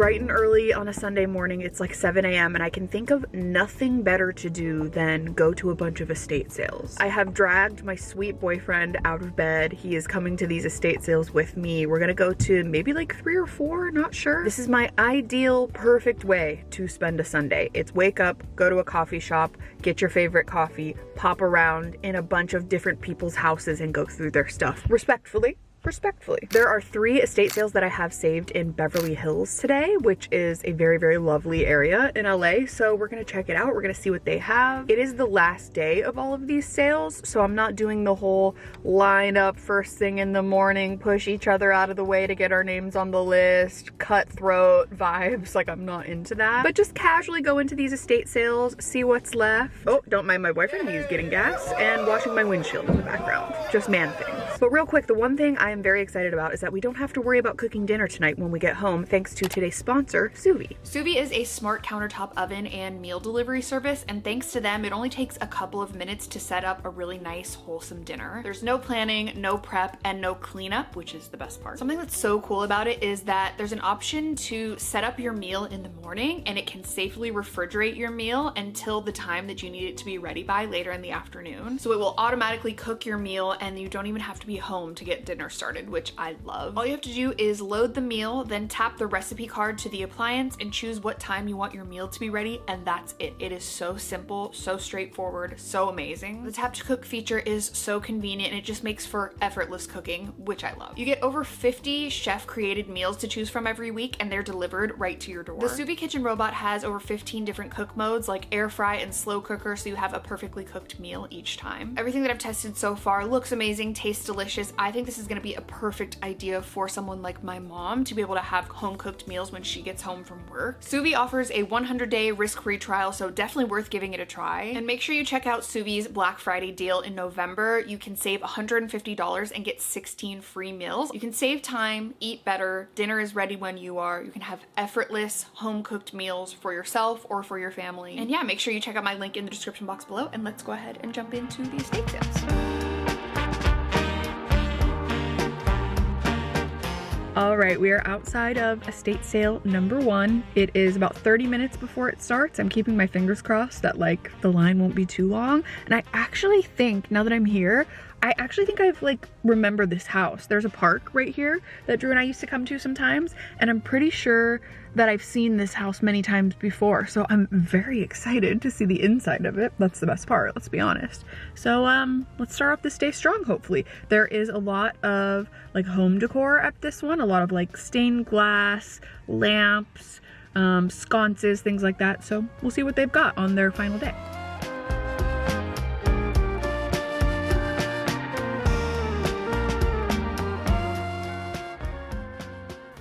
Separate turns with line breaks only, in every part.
bright and early on a Sunday morning. It's like 7 a.m. and I can think of nothing better to do than go to a bunch of estate sales. I have dragged my sweet boyfriend out of bed. He is coming to these estate sales with me. We're gonna go to maybe like 3 or 4, not sure. This is my ideal, perfect way to spend a Sunday. It's wake up, go to a coffee shop, get your favorite coffee, pop around in a bunch of different people's houses and go through their stuff. Respectfully. There are 3 estate sales that I have saved in Beverly Hills today, which is a very, very lovely area in LA. So we're gonna check it out. We're gonna see what they have. It is the last day of all of these sales, so I'm not doing the whole line up first thing in the morning, push each other out of the way to get our names on the list, cutthroat vibes. Like, I'm not into that. But just casually go into these estate sales, see what's left. Oh, don't mind my boyfriend, he's getting gas and washing my windshield in the background. Just man things. But real quick, the one thing I am very excited about is that we don't have to worry about cooking dinner tonight when we get home, thanks to today's sponsor, Suvie. Suvie is a smart countertop oven and meal delivery service, and thanks to them, it only takes a couple of minutes to set up a really nice, wholesome dinner. There's no planning, no prep, and no cleanup, which is the best part. Something that's so cool about it is that there's an option to set up your meal in the morning, and it can safely refrigerate your meal until the time that you need it to be ready by later in the afternoon. So it will automatically cook your meal, and you don't even have to be home to get dinner started, which I love. All you have to do is load the meal, then tap the recipe card to the appliance and choose what time you want your meal to be ready, and that's it. It is so simple, so straightforward, so amazing. The tap to cook feature is so convenient, and it just makes for effortless cooking, which I love. You get over 50 chef-created meals to choose from every week, and they're delivered right to your door. The Suvie kitchen robot has over 15 different cook modes, like air fry and slow cooker, so you have a perfectly cooked meal each time. Everything that I've tested so far looks amazing, tastes delicious. I think this is gonna be a perfect idea for someone like my mom to be able to have home-cooked meals when she gets home from work. Suvie offers a 100-day risk-free trial, so definitely worth giving it a try. And make sure you check out Suvie's Black Friday deal in November. You can save $150 and get 16 free meals. You can save time, eat better, dinner is ready when you are. You can have effortless home-cooked meals for yourself or for your family. And yeah, make sure you check out my link in the description box below, and let's go ahead and jump into the estate sales. All right, we are outside of estate sale number 1. It is about 30 minutes before it starts. I'm keeping my fingers crossed that like the line won't be too long. And I actually think, now that I'm here, I actually think I've like remembered this house. There's a park right here that Drew and I used to come to sometimes, and I'm pretty sure that I've seen this house many times before. So I'm very excited to see the inside of it. That's the best part, let's be honest. So let's start off this day strong, hopefully. There is a lot of like home decor at this one, a lot of like stained glass, lamps, sconces, things like that. So we'll see what they've got on their final day.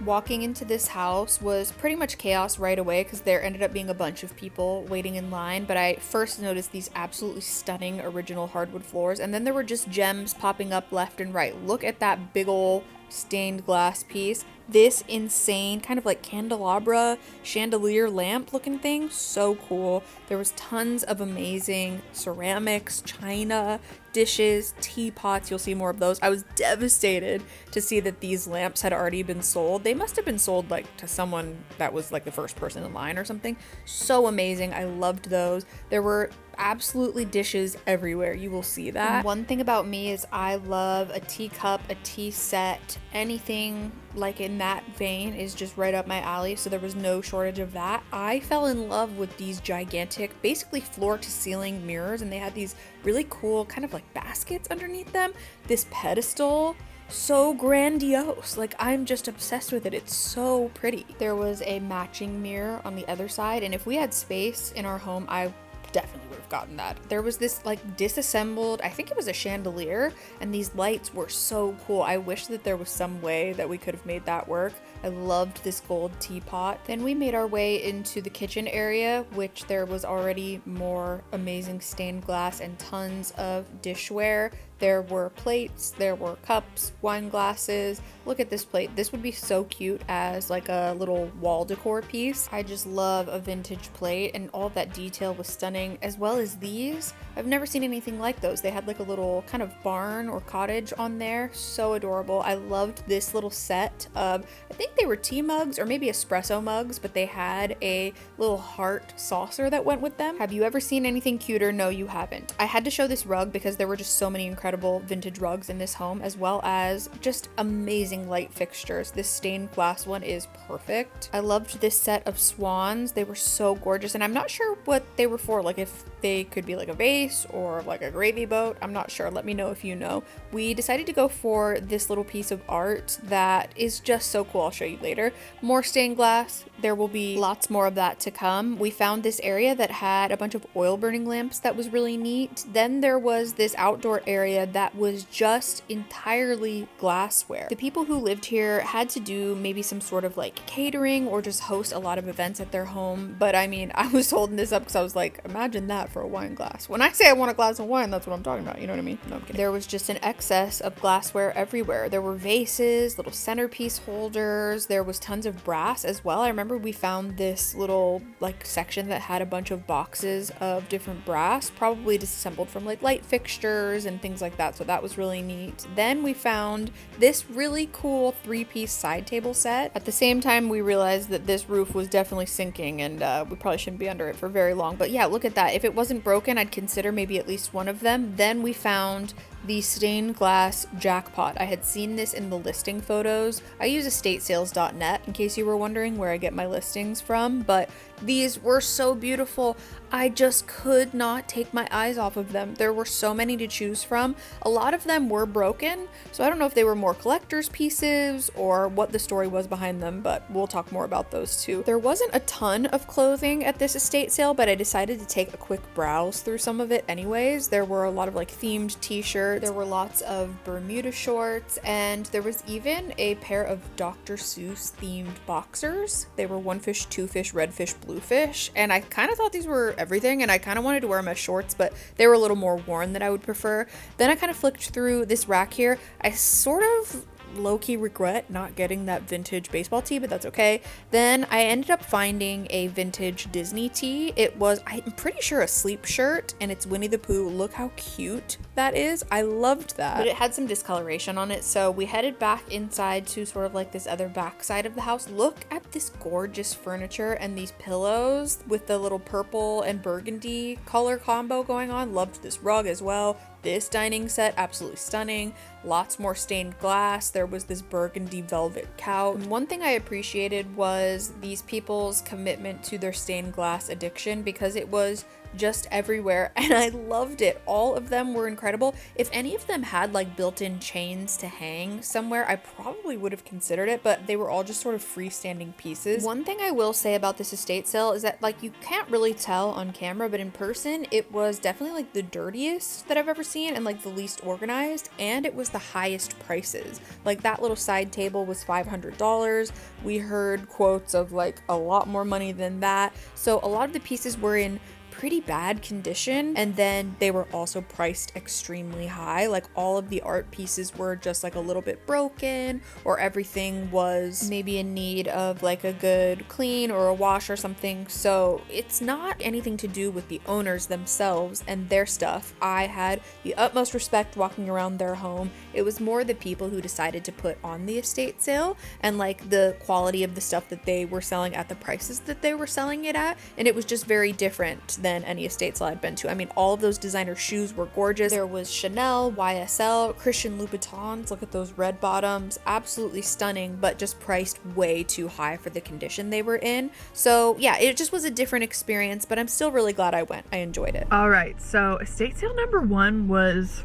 Walking into this house was pretty much chaos right away because there ended up being a bunch of people waiting in line, but I first noticed these absolutely stunning original hardwood floors, and then there were just gems popping up left and right. Look at that big ol' stained glass piece. This insane kind of like candelabra chandelier lamp looking thing, so cool. There was tons of amazing ceramics, china, dishes, teapots. You'll see more of those. I was devastated to see that these lamps had already been sold. They must have been sold like to someone that was like the first person in line or something. So amazing. I loved those. There were absolutely dishes everywhere. You will see that. And one thing about me is I love a teacup, a tea set, anything like in that vein is just right up my alley, so there was no shortage of that. I fell in love with these gigantic, basically floor to ceiling mirrors, and they had these really cool kind of like baskets underneath them. This pedestal, so grandiose. Like, I'm just obsessed with it. It's so pretty. There was a matching mirror on the other side, and if we had space in our home, I definitely would have gotten that. There was this like disassembled, I think it was a chandelier, and these lights were so cool. I wish that there was some way that we could have made that work. I loved this gold teapot. Then we made our way into the kitchen area, which there was already more amazing stained glass and tons of dishware.
There were plates, there were cups, wine glasses. Look at this plate. This would be so cute as like a little wall decor piece. I just love a vintage plate, and all of that detail was stunning, as well as these. I've never seen anything like those. They had like a little kind of barn or cottage on there. So adorable. I loved this little set of, I think they were tea mugs or maybe espresso mugs, but they had a little heart saucer that went with them. Have you ever seen anything cuter? No, you haven't. I had to show this rug because there were just so many incredible vintage rugs in this home, as well as just amazing light fixtures. This stained glass one is perfect. I loved this set of swans. They were so gorgeous, and I'm not sure what they were for, like if they could be like a vase or like a gravy boat. I'm not sure. Let me know if you know. We decided to go for this little piece of art that is just so cool. I'll show you later. More stained glass. There will be lots more of that to come. We found this area that had a bunch of oil burning lamps that was really neat. Then there was this outdoor area that was just entirely glassware. The people who lived here had to do maybe some sort of like catering or just host a lot of events at their home. But I mean, I was holding this up because I was like, imagine that for a wine glass. When I say I want a glass of wine, that's what I'm talking about. You know what I mean? No, I'm kidding. There was just an excess of glassware everywhere. There were vases, little centerpiece holders. There was tons of brass as well. I remember we found this little like section that had a bunch of boxes of different brass, probably disassembled from like light fixtures and things like that. So that was really neat. Then we found this really cool 3-piece side table set. At the same time, we realized that this roof was definitely sinking, and we probably shouldn't be under it for very long. But yeah, look at that. If it wasn't broken, I'd consider maybe at least one of them. Then we found the stained glass jackpot. I had seen this in the listing photos. I use estatesales.net in case you were wondering where I get my listings from, but these were so beautiful. I just could not take my eyes off of them. There were so many to choose from. A lot of them were broken, so I don't know if they were more collector's pieces or what the story was behind them, but we'll talk more about those too. There wasn't a ton of clothing at this estate sale, but I decided to take a quick browse through some of it anyways. There were a lot of like themed t-shirts, there were lots of Bermuda shorts, and there was even a pair of Dr. Seuss themed boxers. They were one fish, two fish, red fish, blue fish, and I kind of thought these were everything, and I kind of wanted to wear them as shorts, but they were a little more worn than I would prefer. Then I kind of flicked through this rack here. I sort of low-key regret not getting that vintage baseball tee, but that's okay. Then I ended up finding a vintage Disney tee. It was, I'm pretty sure, a sleep shirt, and it's Winnie the Pooh. Look how cute that is. I loved that. But it had some discoloration on it, so we headed back inside to sort of like this other back side of the house. Look at this gorgeous furniture and these pillows with the little purple and burgundy color combo going on. Loved this rug as well. This dining set, absolutely stunning. Lots more stained glass. There was this burgundy velvet couch. And one thing I appreciated was these people's commitment to their stained glass addiction, because it was just everywhere, and I loved it. All of them were incredible. If any of them had like built-in chains to hang somewhere, I probably would have considered it, but they were all just sort of freestanding pieces. One thing I will say about this estate sale is that like you can't really tell on camera, but in person it was definitely like the dirtiest that I've ever seen and like the least organized, and it was the highest prices. Like that little side table was $500. We heard quotes of like a lot more money than that. So a lot of the pieces were in pretty bad condition, and then they were also priced extremely high. Like all of the art pieces were just like a little bit broken, or everything was maybe in need of like a good clean or a wash or something. So it's not anything to do with the owners themselves and their stuff. I had the utmost respect walking around their home. It was more the people who decided to put on the estate sale and like the quality of the stuff that they were selling at the prices that they were selling it at, and it was just very different than any estate sale I'd been to. I mean, all of those designer shoes were gorgeous. There was Chanel, YSL, Christian Louboutins. Look at those red bottoms. Absolutely stunning, but just priced way too high for the condition they were in. So yeah, it just was a different experience, but I'm still really glad I went. I enjoyed it.
All right, so estate sale number 1 was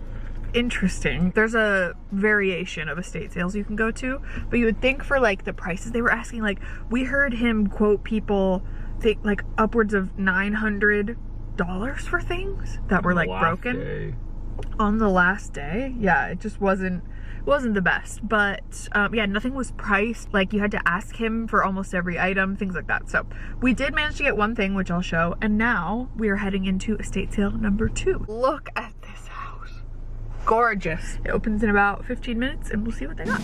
interesting. There's a variation of estate sales you can go to, but you would think for like the prices they were asking, like we heard him quote people think like upwards of $900 for things that were like broken on the last day. Yeah, it just wasn't the best, but yeah, nothing was priced. Like you had to ask him for almost every item, things like that. So we did manage to get one thing, which I'll show, and now we are heading into estate sale number 2. Look at this house. gorgeous. It opens in about 15 minutes and we'll see what they got.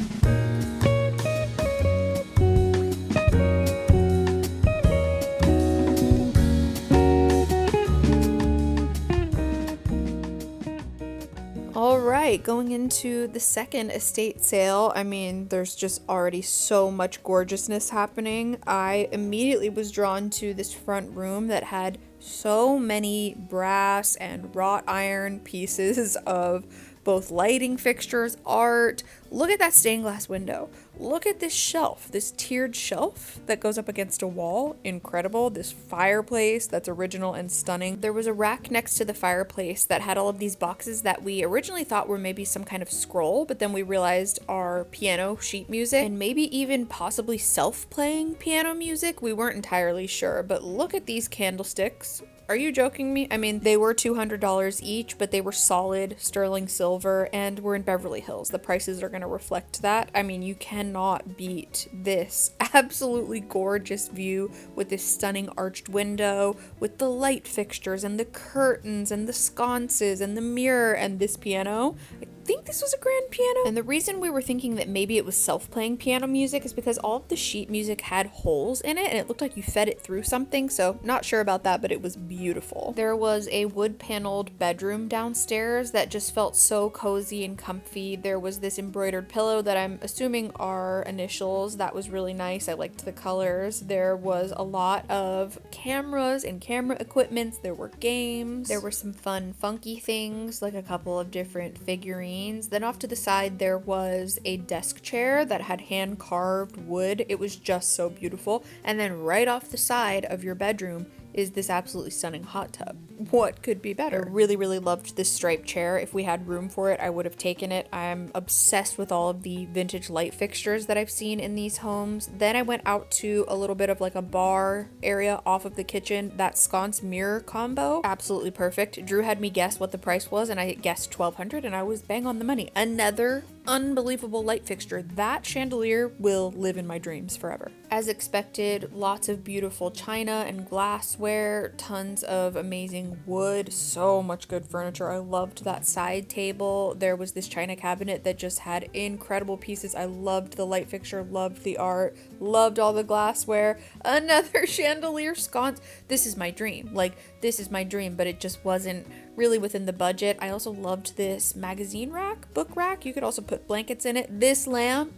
All right, going into the second estate sale. I mean, there's just already so much gorgeousness happening. I immediately was drawn to this front room that had so many brass and wrought iron pieces of both lighting fixtures, art. Look at that stained glass window. Look at this shelf, this tiered shelf that goes up against a wall. Incredible. This fireplace that's original and stunning. There was a rack next to the fireplace that had all of these boxes that we originally thought were maybe some kind of scroll, but then we realized are piano sheet music and maybe even possibly self-playing piano music. We weren't entirely sure, but look at these candlesticks. Are you joking me? I mean, they were $200 each, but they were solid sterling silver and we're in Beverly Hills. The prices are going to reflect that. I mean, you cannot beat this absolutely gorgeous view with this stunning arched window with the light fixtures and the curtains and the sconces and the mirror and this piano. I think this was a grand piano. And the reason we were thinking that maybe it was self-playing piano music is because all of the sheet music had holes in it and it looked like you fed it through something, so not sure about that, but it was beautiful. There was a wood paneled bedroom downstairs that just felt so cozy and comfy. There was this embroidered pillow that I'm assuming are initials. That was really nice. I liked the colors. There was a lot of cameras and camera equipment. There were games. There were some fun funky things like a couple of different figurines. Then off to the side there was a desk chair that had hand carved wood. It was just so beautiful. And then right off the side of your bedroom is this absolutely stunning hot tub. What could be better? I really, really loved this striped chair. If we had room for it, I would have taken it. I'm obsessed with all of the vintage light fixtures that I've seen in these homes. Then I went out to a little bit of like a bar area off of the kitchen. That sconce mirror combo, absolutely perfect. Drew had me guess what the price was and I guessed $1,200 and I was bang on the money. Another unbelievable light fixture. That chandelier will live in my dreams forever. As expected, lots of beautiful china and glassware, tons of amazing wood, so much good furniture. I loved that side table. There was this china cabinet that just had incredible pieces. I loved the light fixture, loved the art, loved all the glassware. Another chandelier sconce. This is my dream. Like, this is my dream, but it just wasn't really within the budget. I also loved this magazine rack, book rack. You could also put blankets in it. This lamp,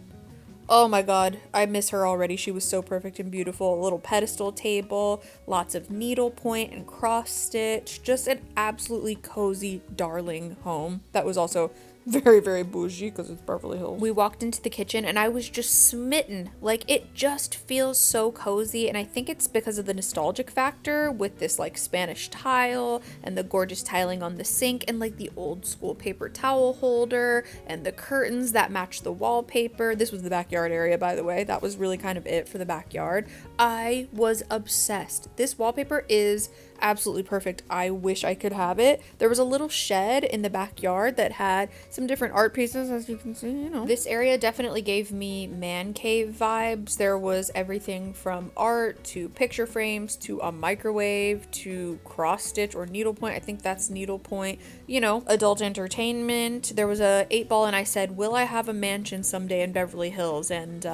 oh my god, I miss her already. She was so perfect and beautiful. A little pedestal table, lots of needlepoint and cross stitch. Just an absolutely cozy, darling home. That was also very, very bougie because it's Beverly Hills. We walked into the kitchen and I was just smitten. Like, it just feels so cozy, and I think it's because of the nostalgic factor with this like Spanish tile and the gorgeous tiling on the sink and like the old school paper towel holder and the curtains that match the wallpaper. This was the backyard area, by the way. That was really kind of it for the backyard. I was obsessed. This wallpaper is absolutely perfect. I wish I could have it. There was a little shed in the backyard that had some different art pieces, as you can see, you know. This area definitely gave me man cave vibes. There was everything from art to picture frames to a microwave to cross stitch or needlepoint. I think that's needlepoint. You know, adult entertainment. There was a 8-ball and I said, will I have a mansion someday in Beverly Hills? And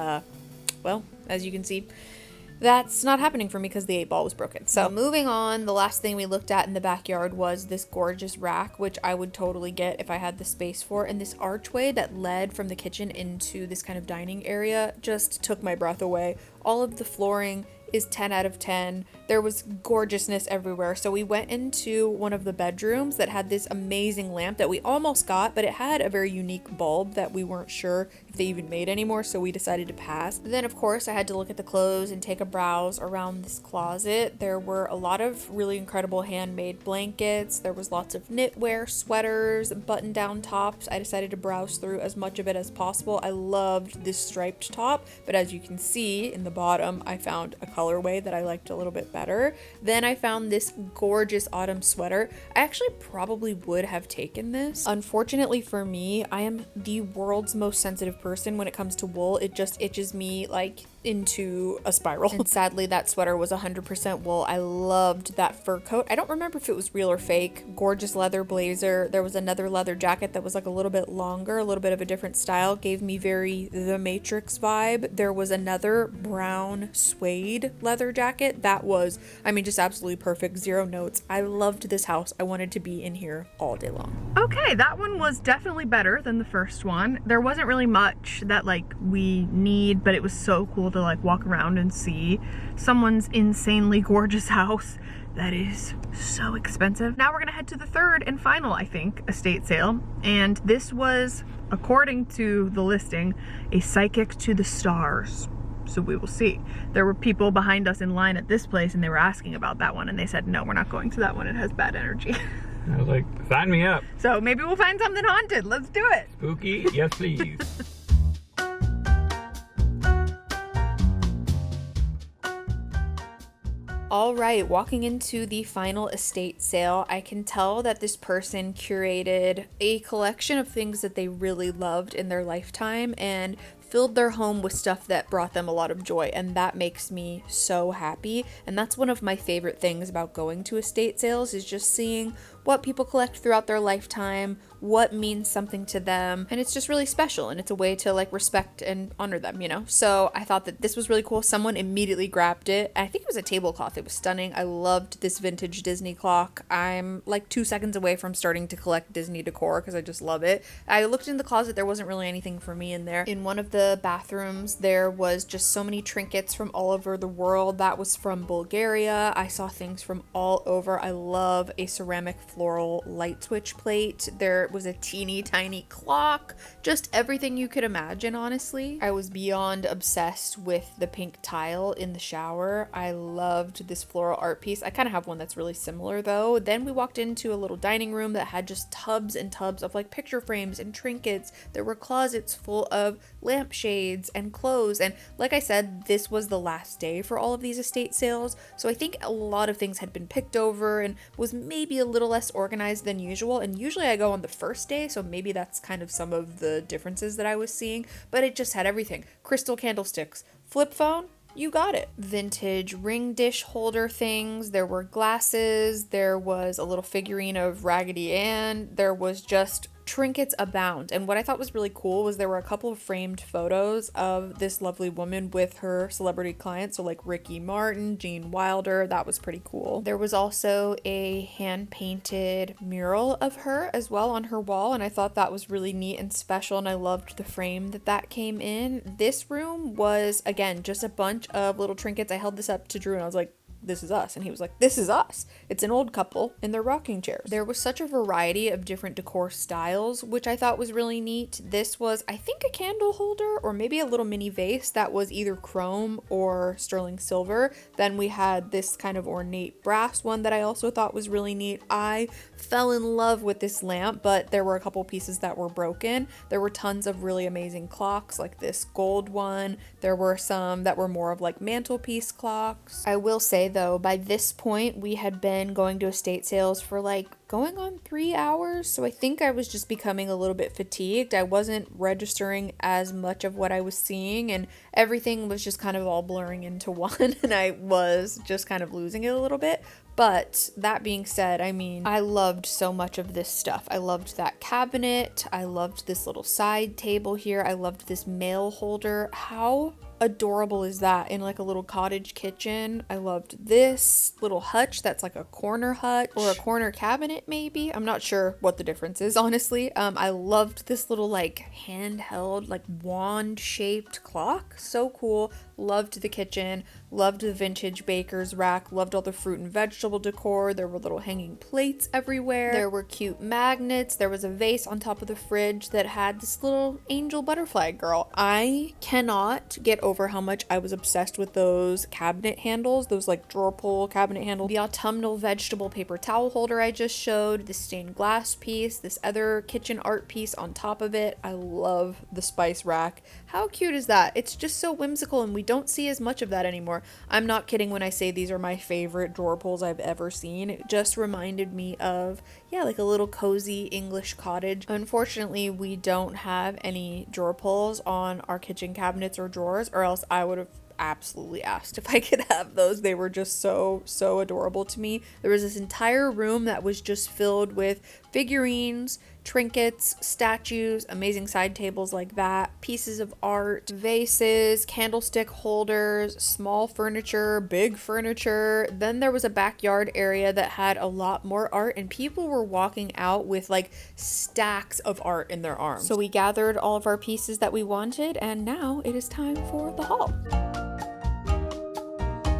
well, as you can see, that's not happening for me because the 8-ball was broken. So moving on, the last thing we looked at in the backyard was this gorgeous rack, which I would totally get if I had the space for. And this archway that led from the kitchen into this kind of dining area just took my breath away. All of the flooring is 10 out of 10. There was gorgeousness everywhere. So we went into one of the bedrooms that had this amazing lamp that we almost got, but it had a very unique bulb that we weren't sure if they even made anymore, so we decided to pass. Then of course I had to look at the clothes and take a browse around this closet. There were a lot of really incredible handmade blankets. There was lots of knitwear, sweaters, button-down tops. I decided to browse through as much of it as possible. I loved this striped top, but as you can see in the bottom, I found a colorway that I liked a little bit better. Then I found this gorgeous autumn sweater. I actually probably would have taken this. Unfortunately for me, I am the world's most sensitive person when it comes to wool. It just itches me like into a spiral. And sadly, that sweater was 100% wool. I loved that fur coat. I don't remember if it was real or fake. Gorgeous leather blazer. There was another leather jacket that was like a little bit longer, a little bit of a different style. Gave me very The Matrix vibe. There was another brown suede leather jacket that was, I mean, just absolutely perfect. Zero notes. I loved this house. I wanted to be in here all day long.
Okay, that one was definitely better than the first one. There wasn't really much that like we need, but it was so cool to like walk around and see someone's insanely gorgeous house that is so expensive. Now we're gonna head to the third and final, I think, estate sale. And this was, according to the listing, a psychic to the stars. So we will see. There were people behind us in line at this place and they were asking about that one and they said, no, we're not going to that one. It has bad energy.
I was like, sign me up.
So maybe we'll find something haunted. Let's do it.
Spooky, yes please.
All right, walking into the final estate sale, I can tell that this person curated a collection of things that they really loved in their lifetime and filled their home with stuff that brought them a lot of joy, and that makes me so happy. And that's one of my favorite things about going to estate sales, is just seeing what people collect throughout their lifetime, what means something to them, and it's just really special, and it's a way to like respect and honor them, you know? So I thought that this was really cool. Someone immediately grabbed it. I think it was a tablecloth. It was stunning. I loved this vintage Disney clock. I'm like 2 seconds away from starting to collect Disney decor because I just love it. I looked in the closet. There wasn't really anything for me in there. In one of the bathrooms, there was just so many trinkets from all over the world. That was from Bulgaria. I saw things from all over. I love a ceramic floral light switch plate. There was a teeny tiny clock, just everything you could imagine, honestly. I was beyond obsessed with the pink tile in the shower. I loved this floral art piece. I kind of have one that's really similar though. Then we walked into a little dining room that had just tubs and tubs of like picture frames and trinkets. There were closets full of lampshades and clothes, and like I said, this was the last day for all of these estate sales, so I think a lot of things had been picked over and was maybe a little less organized than usual. And usually I go on the first day, so maybe that's kind of some of the differences that I was seeing, but it just had everything. Crystal candlesticks, flip phone, you got it. Vintage ring dish holder things. There were glasses. There was a little figurine of Raggedy Ann. There was just trinkets abound. And what I thought was really cool was there were a couple of framed photos of this lovely woman with her celebrity clients. So like Ricky Martin, Gene Wilder. That was pretty cool. There was also a hand painted mural of her as well on her wall. And I thought that was really neat and special. And I loved the frame that came in. This room was, again, just a bunch of little trinkets. I held this up to Drew and I was like, this is us. And he was like, this is us. It's an old couple in their rocking chairs. There was such a variety of different decor styles, which I thought was really neat. This was, I think, a candle holder or maybe a little mini vase that was either chrome or sterling silver. Then we had this kind of ornate brass one that I also thought was really neat. I fell in love with this lamp, but there were a couple pieces that were broken. There were tons of really amazing clocks, like this gold one. There were some that were more of like mantelpiece clocks. I will say though, by this point we had been going to estate sales for like going on 3 hours, so I think I was just becoming a little bit fatigued. I wasn't registering as much of what I was seeing, and everything was just kind of all blurring into one, and I was just kind of losing it a little bit. But that being said, I mean, I loved so much of this stuff. I loved that cabinet. I loved this little side table here. I loved this mail holder. How adorable is that in like a little cottage kitchen? I loved this little hutch that's like a corner hutch or a corner cabinet maybe. I'm not sure what the difference is, honestly. I loved this little like handheld like wand shaped clock. So cool. Loved the kitchen. Loved the vintage baker's rack. Loved all the fruit and vegetable decor. There were little hanging plates everywhere. There were cute magnets. There was a vase on top of the fridge that had this little angel butterfly girl. I cannot get over how much I was obsessed with those cabinet handles, those like drawer pull cabinet handles. The autumnal vegetable paper towel holder I just showed, the stained glass piece, this other kitchen art piece on top of it. I love the spice rack. How cute is that? It's just so whimsical, and we don't see as much of that anymore. I'm not kidding when I say these are my favorite drawer pulls I've ever seen. It just reminded me of, yeah, like a little cozy English cottage. Unfortunately, we don't have any drawer pulls on our kitchen cabinets or drawers, or else I would have absolutely asked if I could have those. They were just so adorable to me. There was this entire room that was just filled with figurines, trinkets, statues, amazing side tables like that, pieces of art, vases, candlestick holders, small furniture, big furniture. Then there was a backyard area that had a lot more art, and people were walking out with like stacks of art in their arms. So we gathered all of our pieces that we wanted, and now it is time for the haul.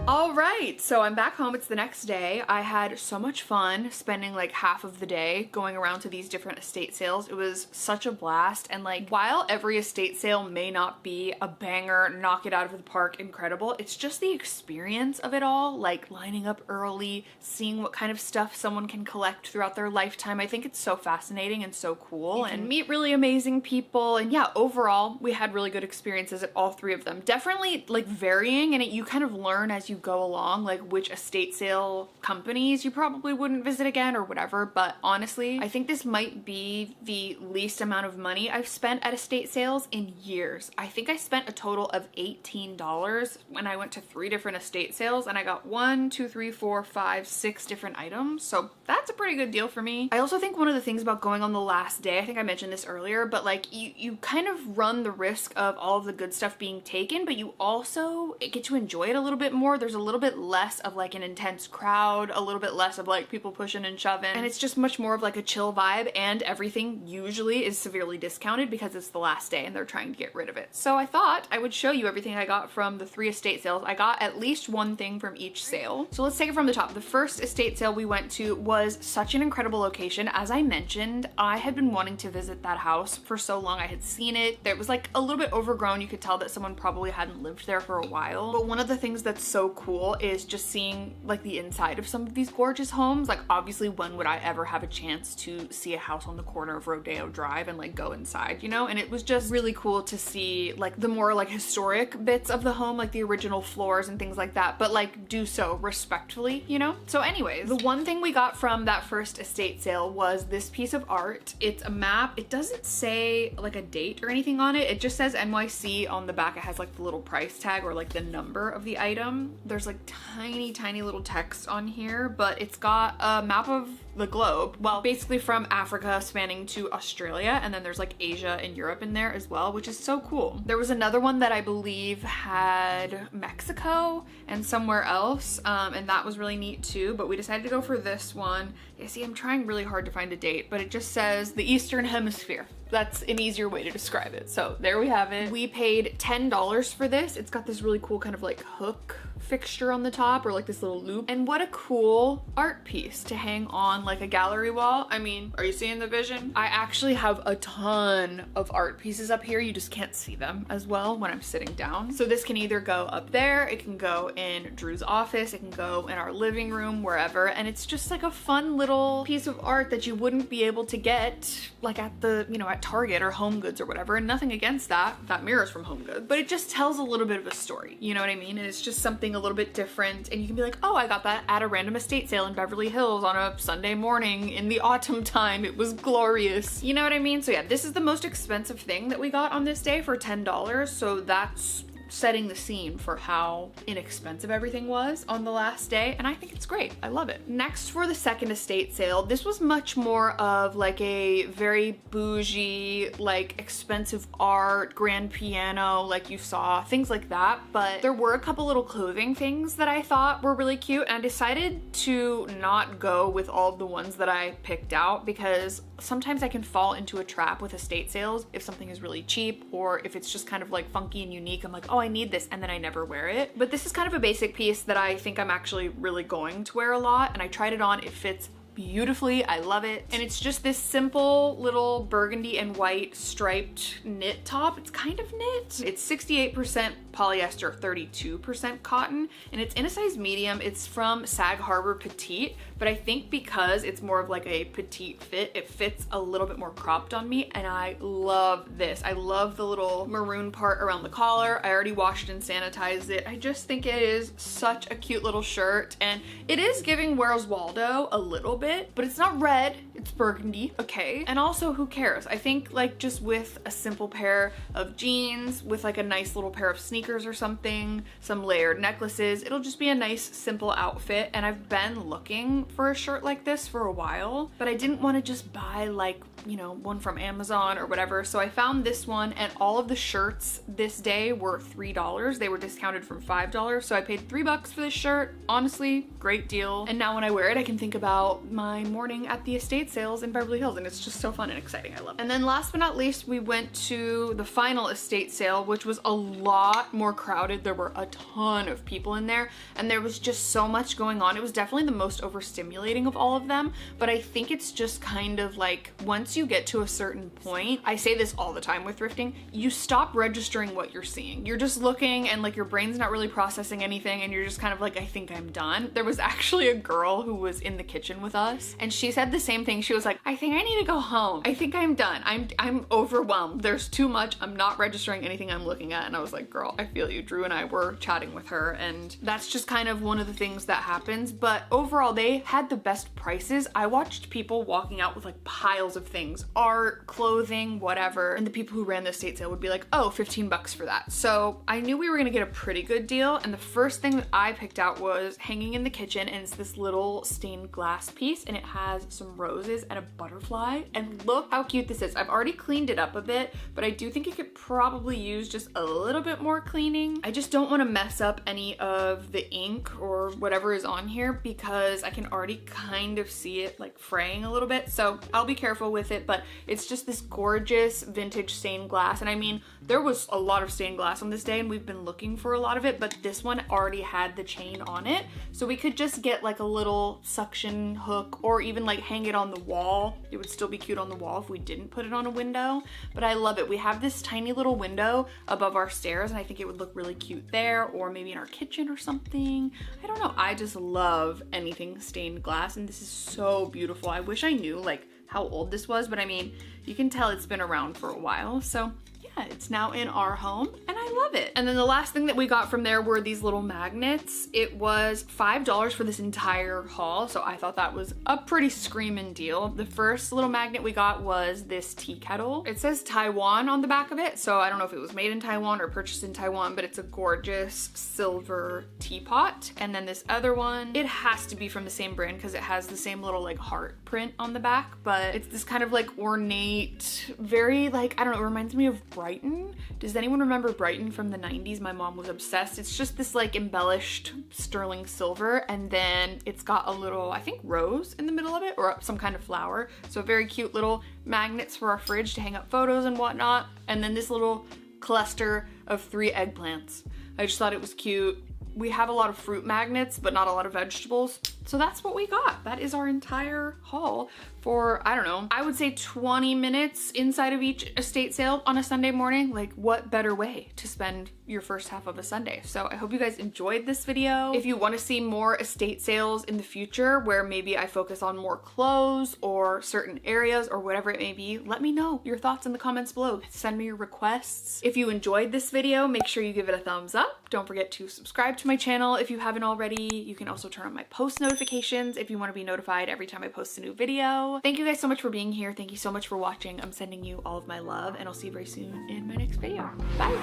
All right, so I'm back home. It's the next day. I had so much fun spending like half of the day going around to these different estate sales. It was such a blast. And like, while every estate sale may not be a banger, knock it out of the park, incredible, it's just the experience of it all, like lining up early, seeing what kind of stuff someone can collect throughout their lifetime. I think it's so fascinating and so cool, and meet really amazing people. And yeah, overall, we had really good experiences at all three of them. Definitely like varying, and you kind of learn as you go along, like which estate sale companies you probably wouldn't visit again or whatever. But honestly, I think this might be the least amount of money I've spent at estate sales in years. I think I spent a total of $18 when I went to 3 different estate sales, and I got 1, 2, 3, 4, 5, 6 different items. So that's a pretty good deal for me. I also think one of the things about going on the last day, I think I mentioned this earlier, but like you kind of run the risk of all of the good stuff being taken, but you also get to enjoy it a little bit more. There's a little bit less of like an intense crowd, a little bit less of like people pushing and shoving, and it's just much more of like a chill vibe, and everything usually is severely discounted because it's the last day and they're trying to get rid of it. So I thought I would show you everything I got from the 3 estate sales. I got at least one thing from each sale. So let's take it from the top. The first estate sale we went to was such an incredible location. As I mentioned, I had been wanting to visit that house for so long. I had seen it. It was like a little bit overgrown. You could tell that someone probably hadn't lived there for a while. But one of the things that's so cool is just seeing like the inside of some of these gorgeous homes. Like, obviously, when would I ever have a chance to see a house on the corner of Rodeo Drive and like go inside, you know? And it was just really cool to see like the more like historic bits of the home, like the original floors and things like that, but like do so respectfully, you know? So anyways, the one thing we got from that first estate sale was this piece of art. It's a map. It doesn't say like a date or anything on it. It just says NYC on the back. It has like the little price tag or like the number of the item. There's like tiny little text on here, but it's got a map of the globe. Well, basically from Africa spanning to Australia, and then there's like Asia and Europe in there as well, which is so cool. There was another one that I believe had Mexico and somewhere else, and that was really neat too, but we decided to go for this one. You see, I'm trying really hard to find a date, but it just says the Eastern Hemisphere. That's an easier way to describe it. So there we have it. We paid $10 for this. It's got this really cool kind of like hook fixture on the top, or like this little loop, and what a cool art piece to hang on like a gallery wall. I mean, are you seeing the vision? I actually have a ton of art pieces up here. You just can't see them as well when I'm sitting down. So this can either go up there, it can go in Drew's office, it can go in our living room, wherever, and it's just like a fun little piece of art that you wouldn't be able to get like at the, you know, at Target or Home Goods or whatever. And nothing against that mirror's from Home Goods, but it just tells a little bit of a story, you know what I mean? And it's just something a little bit different, and you can be like, oh, I got that at a random estate sale in Beverly Hills on a Sunday morning in the autumn time. It was glorious, you know what I mean? So yeah, this is the most expensive thing that we got on this day for $10, so that's setting the scene for how inexpensive everything was on the last day, and I think it's great. I love it. Next, for the second estate sale, this was much more of like a very bougie, like expensive art, grand piano, like you saw, things like that, but there were a couple little clothing things that I thought were really cute, and I decided to not go with all of the ones that I picked out because sometimes I can fall into a trap with estate sales if something is really cheap, or if it's just kind of like funky and unique. I'm like, oh, I need this, and then I never wear it. But this is kind of a basic piece that I think I'm actually really going to wear a lot, and I tried it on. It fits beautifully. I love it. And it's just this simple little burgundy and white striped knit top. It's kind of knit. It's 68% polyester, 32% cotton, and it's in a size medium. It's from Sag Harbor Petite, but I think because it's more of like a petite fit, it fits a little bit more cropped on me, and I love this. I love the little maroon part around the collar. I already washed and sanitized it. I just think it is such a cute little shirt, and it is giving Where's Waldo a little bit, bit, but it's not red, it's burgundy, okay? And also, who cares? I think like just with a simple pair of jeans, with like a nice little pair of sneakers or something, some layered necklaces, it'll just be a nice simple outfit. And I've been looking for a shirt like this for a while, but I didn't want to just buy like, you know, one from Amazon or whatever. So I found this one, and all of the shirts this day were $3. They were discounted from $5. So I paid $3 for this shirt. Honestly, great deal. And now when I wear it, I can think about my morning at the estate sales in Beverly Hills, and it's just so fun and exciting. I love it. And then last but not least, we went to the final estate sale, which was a lot more crowded. There were a ton of people in there, and there was just so much going on. It was definitely the most overstimulating of all of them, but I think it's just kind of like once you get to a certain point, I say this all the time with thrifting, you stop registering what you're seeing. You're just looking and like your brain's not really processing anything, and you're just kind of like, I think I'm done. There was actually a girl who was in the kitchen with us, and she said the same thing. She was like, I think I need to go home. I think I'm done. I'm overwhelmed. There's too much. I'm not registering anything I'm looking at. And I was like, girl, I feel you. Drew and I were chatting with her, and that's just kind of one of the things that happens. But overall, they had the best prices. I watched people walking out with like piles of things, art, clothing, whatever. And the people who ran the estate sale would be like, oh, $15 for that. So I knew we were gonna get a pretty good deal. And the first thing that I picked out was hanging in the kitchen, and it's this little stained glass piece, and it has some roses and a butterfly. And look how cute this is. I've already cleaned it up a bit, but I do think it could probably use just a little bit more cleaning. I just don't want to mess up any of the ink or whatever is on here, because I can already kind of see it like fraying a little bit. So I'll be careful with it, but it's just this gorgeous vintage stained glass. And I mean, there was a lot of stained glass on this day, and we've been looking for a lot of it, but this one already had the chain on it. So we could just get like a little suction hook, or even like hang it on the wall. It would still be cute on the wall if we didn't put it on a window, but I love it. We have this tiny little window above our stairs, and I think it would look really cute there, or maybe in our kitchen or something. I don't know. I just love anything stained glass, and this is so beautiful. I wish I knew like how old this was, but I mean, you can tell it's been around for a while. So yeah, it's now in our home, and I love it. And then the last thing that we got from there were these little magnets. It was $5 for this entire haul, so I thought that was a pretty screaming deal. The first little magnet we got was this tea kettle. It says Taiwan on the back of it, so I don't know if it was made in Taiwan or purchased in Taiwan, but it's a gorgeous silver teapot. And then this other one, it has to be from the same brand because it has the same little like heart print on the back, but it's this kind of like ornate, very like, I don't know, it reminds me of Brighton. Does anyone remember Brighton from the 90s? My mom was obsessed. It's just this like embellished sterling silver, and then it's got a little, I think, rose in the middle of it, or some kind of flower. So very cute little magnets for our fridge to hang up photos and whatnot. And then this little cluster of 3 eggplants. I just thought it was cute. We have a lot of fruit magnets, but not a lot of vegetables. So that's what we got. That is our entire haul for, I don't know, I would say 20 minutes inside of each estate sale on a Sunday morning. Like, what better way to spend your first half of a Sunday? So I hope you guys enjoyed this video. If you want to see more estate sales in the future where maybe I focus on more clothes or certain areas or whatever it may be, let me know your thoughts in the comments below. Send me your requests. If you enjoyed this video, make sure you give it a thumbs up. Don't forget to subscribe to my channel if you haven't already. You can also turn on my post notifications if you want to be notified every time I post a new video. Thank you guys so much for being here. Thank you so much for watching. I'm sending you all of my love, and I'll see you very soon in my next video. Bye!